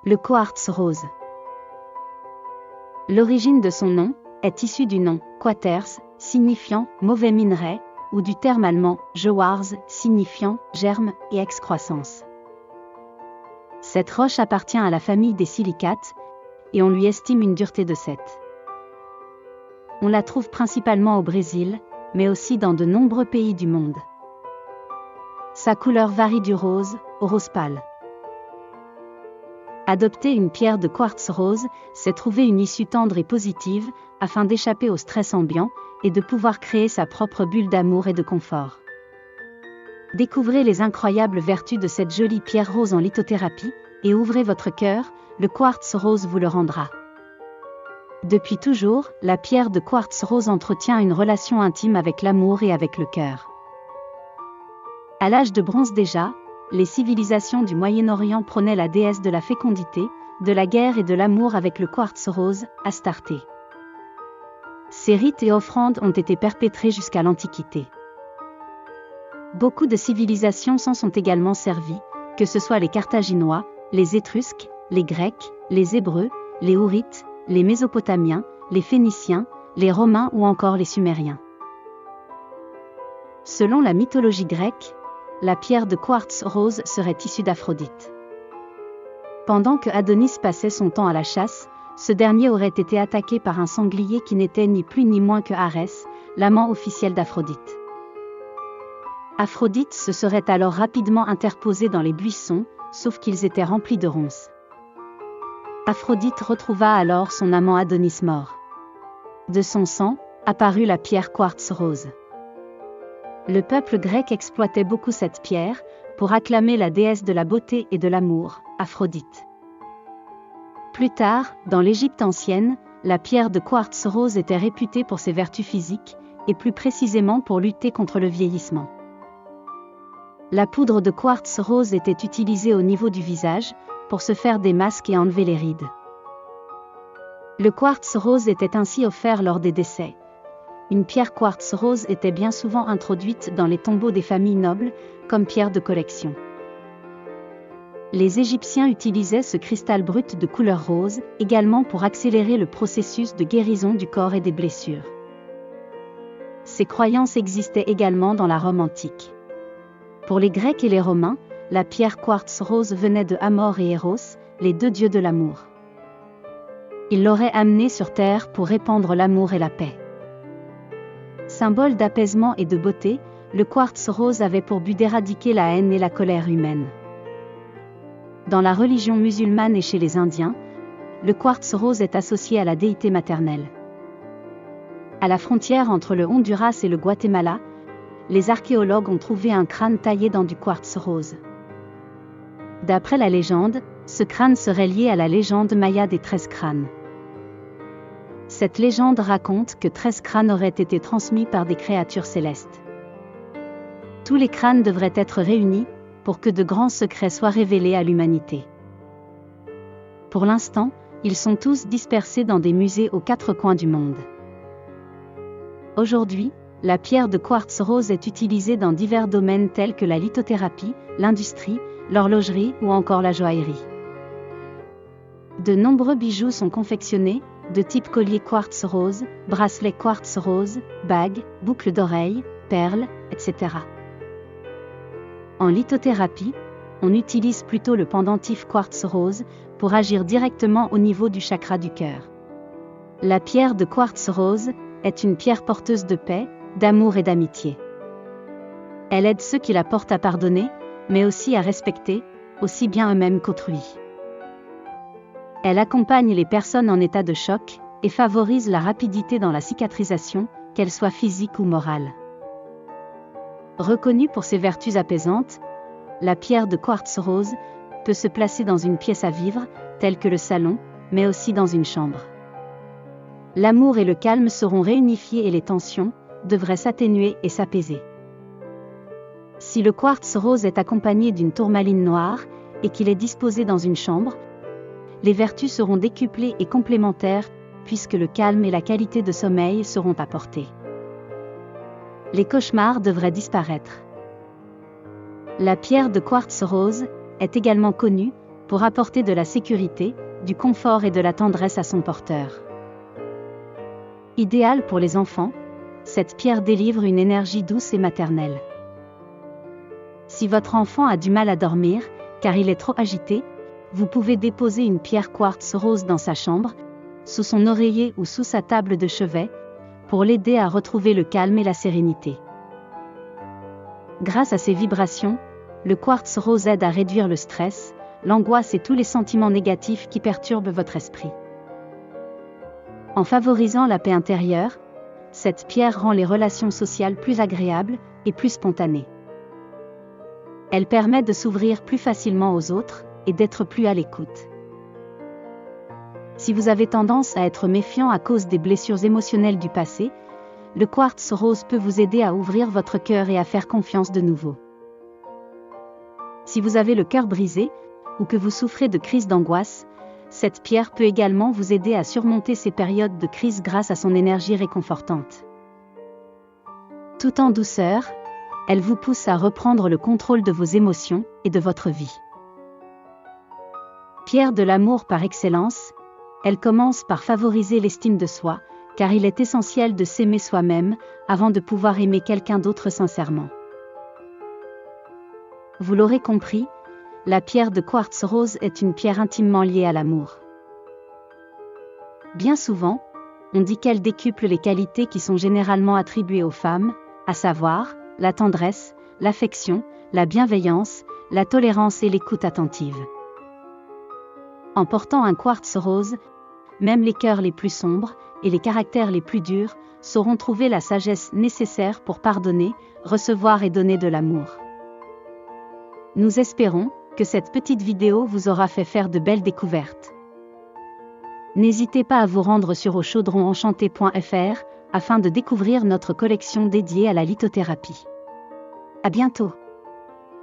Le quartz rose. L'origine de son nom est issue du nom quarters, signifiant mauvais minerai, ou du terme allemand Quarz, signifiant germe et excroissance. Cette roche appartient à la famille des silicates, et on lui estime une dureté de 7. On la trouve principalement au Brésil, mais aussi dans de nombreux pays du monde. Sa couleur varie du rose au rose pâle. Adopter une pierre de quartz rose, c'est trouver une issue tendre et positive, afin d'échapper au stress ambiant, et de pouvoir créer sa propre bulle d'amour et de confort. Découvrez les incroyables vertus de cette jolie pierre rose en lithothérapie, et ouvrez votre cœur, le quartz rose vous le rendra. Depuis toujours, la pierre de quartz rose entretient une relation intime avec l'amour et avec le cœur. À l'âge de bronze déjà, les civilisations du Moyen-Orient prônaient la déesse de la fécondité, de la guerre et de l'amour avec le quartz rose, Astarté. Ces rites et offrandes ont été perpétrés jusqu'à l'Antiquité. Beaucoup de civilisations s'en sont également servies, que ce soit les Carthaginois, les Étrusques, les Grecs, les Hébreux, les Hourites, les Mésopotamiens, les Phéniciens, les Romains ou encore les Sumériens. Selon la mythologie grecque, la pierre de quartz rose serait issue d'Aphrodite. Pendant que Adonis passait son temps à la chasse, ce dernier aurait été attaqué par un sanglier qui n'était ni plus ni moins que Arès, l'amant officiel d'Aphrodite. Aphrodite se serait alors rapidement interposée dans les buissons, sauf qu'ils étaient remplis de ronces. Aphrodite retrouva alors son amant Adonis mort. De son sang, apparut la pierre quartz rose. Le peuple grec exploitait beaucoup cette pierre, pour acclamer la déesse de la beauté et de l'amour, Aphrodite. Plus tard, dans l'Égypte ancienne, la pierre de quartz rose était réputée pour ses vertus physiques, et plus précisément pour lutter contre le vieillissement. La poudre de quartz rose était utilisée au niveau du visage, pour se faire des masques et enlever les rides. Le quartz rose était ainsi offert lors des décès. Une pierre quartz rose était bien souvent introduite dans les tombeaux des familles nobles, comme pierre de collection. Les Égyptiens utilisaient ce cristal brut de couleur rose, également pour accélérer le processus de guérison du corps et des blessures. Ces croyances existaient également dans la Rome antique. Pour les Grecs et les Romains, la pierre quartz rose venait de Amor et Eros, les deux dieux de l'amour. Ils l'auraient amenée sur terre pour répandre l'amour et la paix. Symbole d'apaisement et de beauté, le quartz rose avait pour but d'éradiquer la haine et la colère humaine. Dans la religion musulmane et chez les Indiens, le quartz rose est associé à la déité maternelle. À la frontière entre le Honduras et le Guatemala, les archéologues ont trouvé un crâne taillé dans du quartz rose. D'après la légende, ce crâne serait lié à la légende maya des 13 crânes. Cette légende raconte que 13 crânes auraient été transmis par des créatures célestes. Tous les crânes devraient être réunis, pour que de grands secrets soient révélés à l'humanité. Pour l'instant, ils sont tous dispersés dans des musées aux 4 coins du monde. Aujourd'hui, la pierre de quartz rose est utilisée dans divers domaines tels que la lithothérapie, l'industrie, l'horlogerie ou encore la joaillerie. De nombreux bijoux sont confectionnés, de type collier quartz rose, bracelet quartz rose, bagues, boucles d'oreilles, perles, etc. En lithothérapie, on utilise plutôt le pendentif quartz rose pour agir directement au niveau du chakra du cœur. La pierre de quartz rose est une pierre porteuse de paix, d'amour et d'amitié. Elle aide ceux qui la portent à pardonner, mais aussi à respecter, aussi bien eux-mêmes qu'autrui. Elle accompagne les personnes en état de choc et favorise la rapidité dans la cicatrisation, qu'elle soit physique ou morale. Reconnue pour ses vertus apaisantes, la pierre de quartz rose peut se placer dans une pièce à vivre, telle que le salon, mais aussi dans une chambre. L'amour et le calme seront réunifiés et les tensions devraient s'atténuer et s'apaiser. Si le quartz rose est accompagné d'une tourmaline noire et qu'il est disposé dans une chambre, les vertus seront décuplées et complémentaires, puisque le calme et la qualité de sommeil seront apportés. Les cauchemars devraient disparaître. La pierre de quartz rose est également connue pour apporter de la sécurité, du confort et de la tendresse à son porteur. Idéal pour les enfants, cette pierre délivre une énergie douce et maternelle. Si votre enfant a du mal à dormir, car il est trop agité, vous pouvez déposer une pierre quartz rose dans sa chambre, sous son oreiller ou sous sa table de chevet, pour l'aider à retrouver le calme et la sérénité. Grâce à ses vibrations, le quartz rose aide à réduire le stress, l'angoisse et tous les sentiments négatifs qui perturbent votre esprit. En favorisant la paix intérieure, cette pierre rend les relations sociales plus agréables et plus spontanées. Elle permet de s'ouvrir plus facilement aux autres et d'être plus à l'écoute. Si vous avez tendance à être méfiant à cause des blessures émotionnelles du passé, le quartz rose peut vous aider à ouvrir votre cœur et à faire confiance de nouveau. Si vous avez le cœur brisé, ou que vous souffrez de crises d'angoisse, cette pierre peut également vous aider à surmonter ces périodes de crise grâce à son énergie réconfortante. Tout en douceur, elle vous pousse à reprendre le contrôle de vos émotions et de votre vie. Pierre de l'amour par excellence, elle commence par favoriser l'estime de soi, car il est essentiel de s'aimer soi-même avant de pouvoir aimer quelqu'un d'autre sincèrement. Vous l'aurez compris, la pierre de quartz rose est une pierre intimement liée à l'amour. Bien souvent, on dit qu'elle décuple les qualités qui sont généralement attribuées aux femmes, à savoir, la tendresse, l'affection, la bienveillance, la tolérance et l'écoute attentive. En portant un quartz rose, même les cœurs les plus sombres et les caractères les plus durs sauront trouver la sagesse nécessaire pour pardonner, recevoir et donner de l'amour. Nous espérons que cette petite vidéo vous aura fait faire de belles découvertes. N'hésitez pas à vous rendre sur auchaudronenchanté.fr afin de découvrir notre collection dédiée à la lithothérapie. À bientôt!